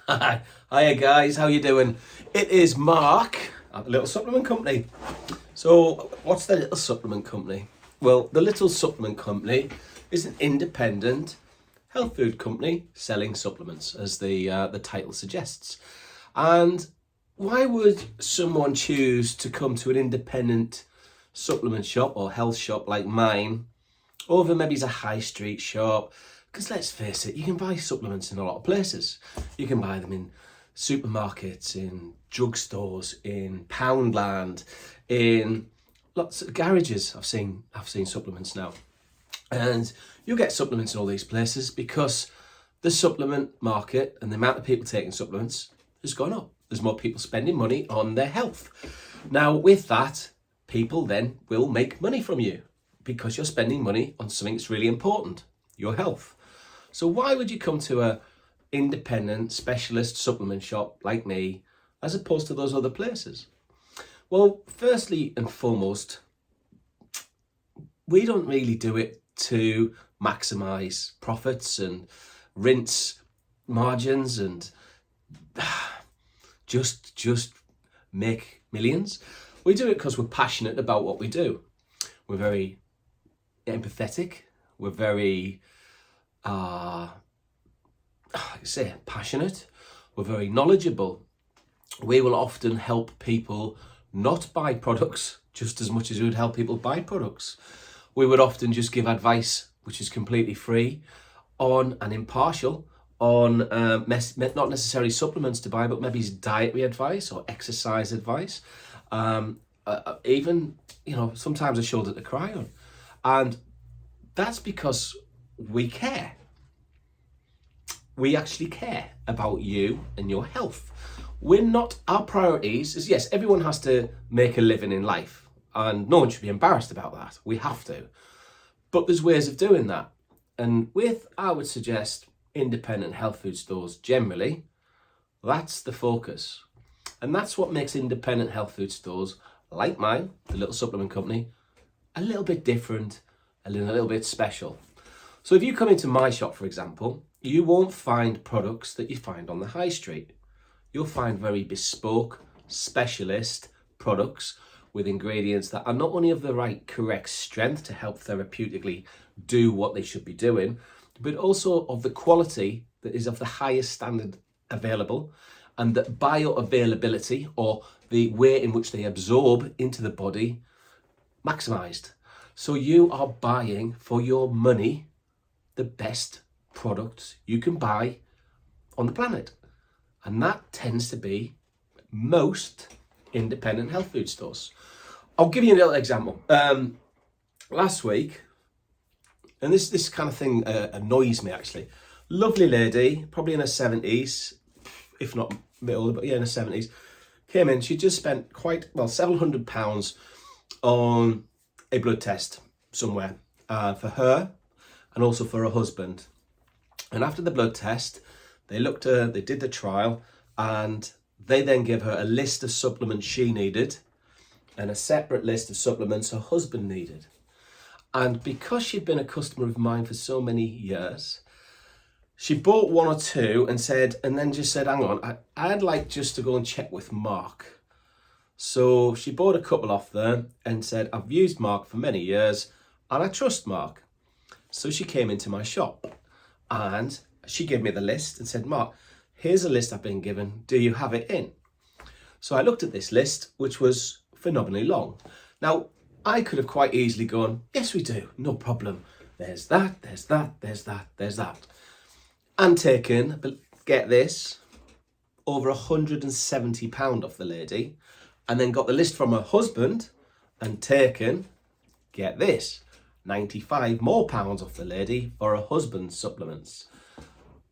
Hi, hiya guys, how you doing? It is Mark at the Little Supplement Company. So, what's the Little Supplement Company? Well, the Little Supplement Company is an independent health food company selling supplements, as the title suggests. And why would someone choose to come to an independent supplement shop or health shop like mine over maybe a high street shop? Because let's face it, you can buy supplements in a lot of places. You can buy them in supermarkets, in drugstores, in Poundland, in lots of garages. I've seen supplements now, and you'll get supplements in all these places because the supplement market and the amount of people taking supplements has gone up. There's more people spending money on their health. Now, with that, people then will make money from you because you're spending money on something that's really important, your health. So why would you come to a independent specialist supplement shop like me as opposed to those other places? Well, firstly and foremost, we don't really do it to maximize profits and rinse margins and just make millions. We do it because we're passionate about what we do. We're very empathetic. We're very passionate. We're very knowledgeable. We will often help people not buy products just as much as we would help people buy products. We would often just give advice which is completely free on and impartial on not necessarily supplements to buy, but maybe dietary advice or exercise advice. Even, sometimes a shoulder to cry on. And that's because we care. We actually care about you and your health. Our priorities is, yes, everyone has to make a living in life and no one should be embarrassed about that. We have to. But there's ways of doing that. And I would suggest, independent health food stores generally, that's the focus. And that's what makes independent health food stores like mine, the Little Supplement Company, a little bit different, a little bit special. So if you come into my shop, for example, you won't find products that you find on the high street. You'll find very bespoke, specialist products with ingredients that are not only of the right correct strength to help therapeutically do what they should be doing, but also of the quality that is of the highest standard available, and that bioavailability, or the way in which they absorb into the body, maximized. So you are buying for your money the best products you can buy on the planet. And that tends to be most independent health food stores. I'll give you a little example. Last week, and this kind of thing annoys me actually. Lovely lady, probably in her 70s, if not a bit older, but yeah, in her 70s, came in. She just spent several £100 on a blood test somewhere for her and also for her husband. And after the blood test, they did the trial, and they then gave her a list of supplements she needed and a separate list of supplements her husband needed. And because she'd been a customer of mine for so many years, she bought one or two and then just said, hang on, I'd like just to go and check with Mark. So she bought a couple off there and said, I've used Mark for many years and I trust Mark. So she came into my shop and she gave me the list and said, Mark, here's a list I've been given. Do you have it in? So I looked at this list, which was phenomenally long. Now, I could have quite easily gone, yes, we do, no problem. There's that, there's that, there's that, there's that. And taken, but get this, over £170 off the lady, and then got the list from her husband and taken, get this, £95 more off the lady for her husband's supplements.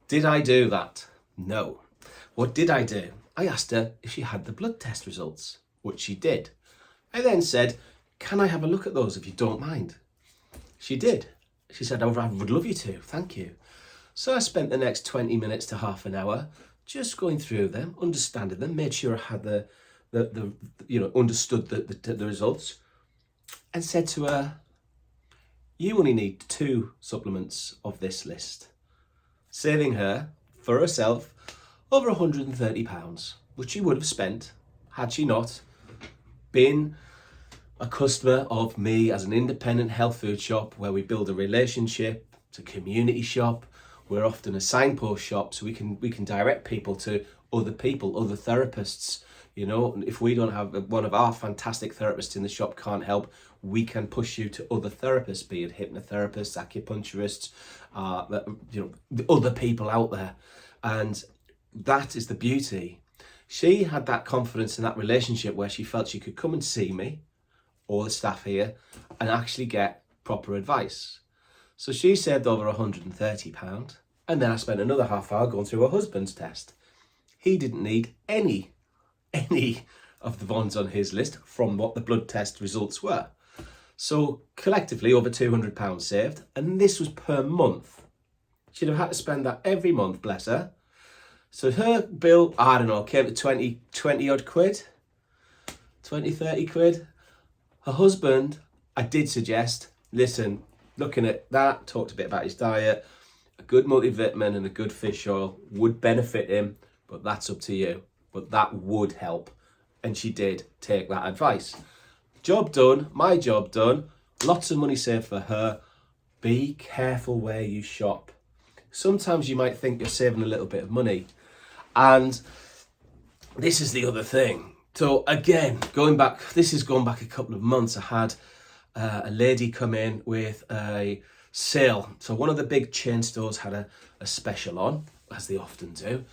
Did I do that? No. What did I do? I asked her if she had the blood test results, which she did. I then said, can I have a look at those if you don't mind? She did. She said, I would love you to, thank you. So I spent the next 20 minutes to half an hour just going through them, understanding them, made sure I had understood the results, and said to her, you only need 2 supplements of this list, saving her, for herself, over £130, which she would have spent had she not been a customer of me as an independent health food shop, where we build a relationship. It's a community shop. We're often a signpost shop, so we can direct people to other people, other therapists. You know, if we don't have one of our fantastic therapists in the shop can't help, we can push you to other therapists, be it hypnotherapists, acupuncturists, the other people out there. And that is the beauty. She had that confidence in that relationship where she felt she could come and see me or the staff here and actually get proper advice. So she saved over £130, and then I spent another half hour going through her husband's test. He didn't need any of the ones on his list from what the blood test results were. So collectively over £200 saved, and this was per month. She'd have had to spend that every month, bless her. So her bill, I don't know, came to 20 odd quid, 20, 30 quid. Her husband, I did suggest, listen, looking at that, talked a bit about his diet, a good multivitamin and a good fish oil would benefit him, but that's up to you. But that would help. And she did take that advice. Job done, my job done, lots of money saved for her. Be careful where you shop. Sometimes you might think you're saving a little bit of money. And this is the other thing. So again, going back a couple of months, I had a lady come in with a sale. So one of the big chain stores had a special on, as they often do,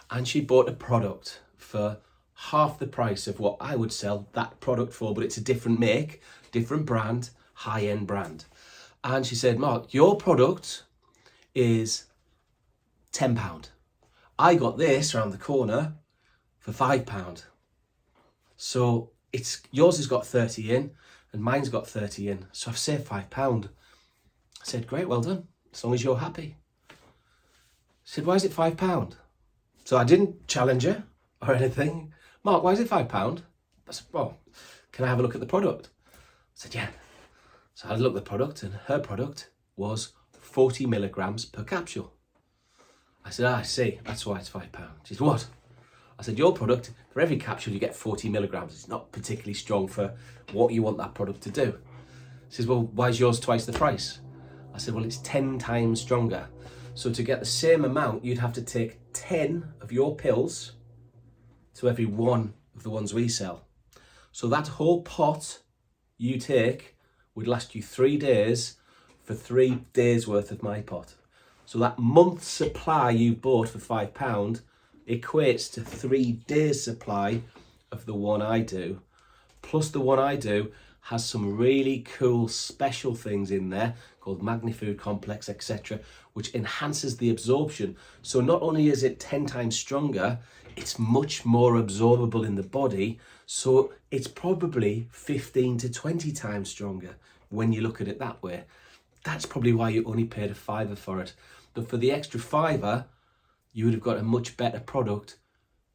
and she bought a product for half the price of what I would sell that product for, but it's a different make, different brand, high-end brand. And she said, Mark, your product is £10. I got this around the corner for £5. So yours has got 30 in and mine's got 30 in. So I've saved £5. I said, great, well done, as long as you're happy. She said, why is it £5? So I didn't challenge her or anything. Mark, why is it £5? I said, well, can I have a look at the product? I said, yeah. So I had a look at the product, and her product was 40 milligrams per capsule. I said, I see, that's why it's £5. She said, what? I said, your product, for every capsule you get 40 milligrams. It's not particularly strong for what you want that product to do. She says, well, why is yours twice the price? I said, well, it's 10 times stronger. So to get the same amount, you'd have to take 10 of your pills to every one of the ones we sell. So that whole pot you take would last you 3 days for 3 days worth of my pot. So that month's supply you bought for £5 equates to 3 days supply of the one I do. Plus the one I do has some really cool special things in there called Magnifood Complex, etc., which enhances the absorption. So not only is it 10 times stronger, it's much more absorbable in the body. So it's probably 15 to 20 times stronger when you look at it that way. That's probably why you only paid £5 for it. But for the extra £5, you would have got a much better product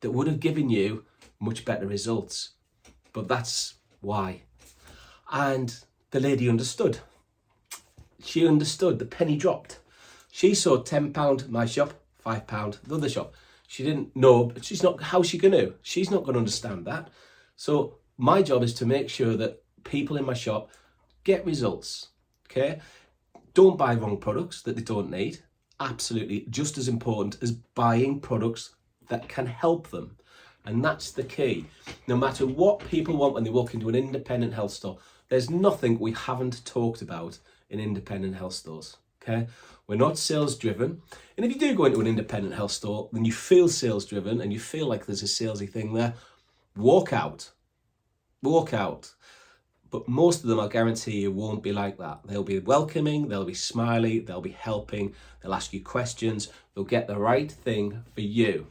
that would have given you much better results. But that's why. And the lady understood. She understood. The penny dropped. She saw £10 my shop, £5 the other shop. She didn't know, she's not, how's she going to? She's not going to understand that. So my job is to make sure that people in my shop get results, okay? Don't buy wrong products that they don't need. Absolutely just as important as buying products that can help them. And that's the key. No matter what people want when they walk into an independent health store, there's nothing we haven't talked about in independent health stores, okay? We're not sales driven. And if you do go into an independent health store, then you feel sales driven and you feel like there's a salesy thing there, walk out. Walk out. But most of them, I guarantee you, won't be like that. They'll be welcoming, they'll be smiley, they'll be helping, they'll ask you questions, they'll get the right thing for you.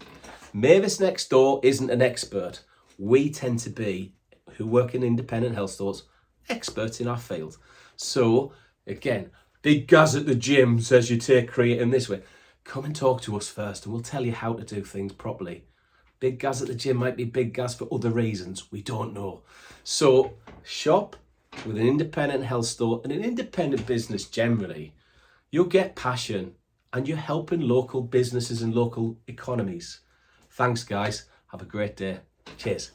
Mavis next door isn't an expert. We tend to be, who work in independent health stores, experts in our field. So, again, Big Gaz at the gym says you take creatine this way. Come and talk to us first and we'll tell you how to do things properly. Big Gaz at the gym might be Big Gaz for other reasons. We don't know. So shop with an independent health store and an independent business generally. You'll get passion and you're helping local businesses and local economies. Thanks, guys. Have a great day. Cheers.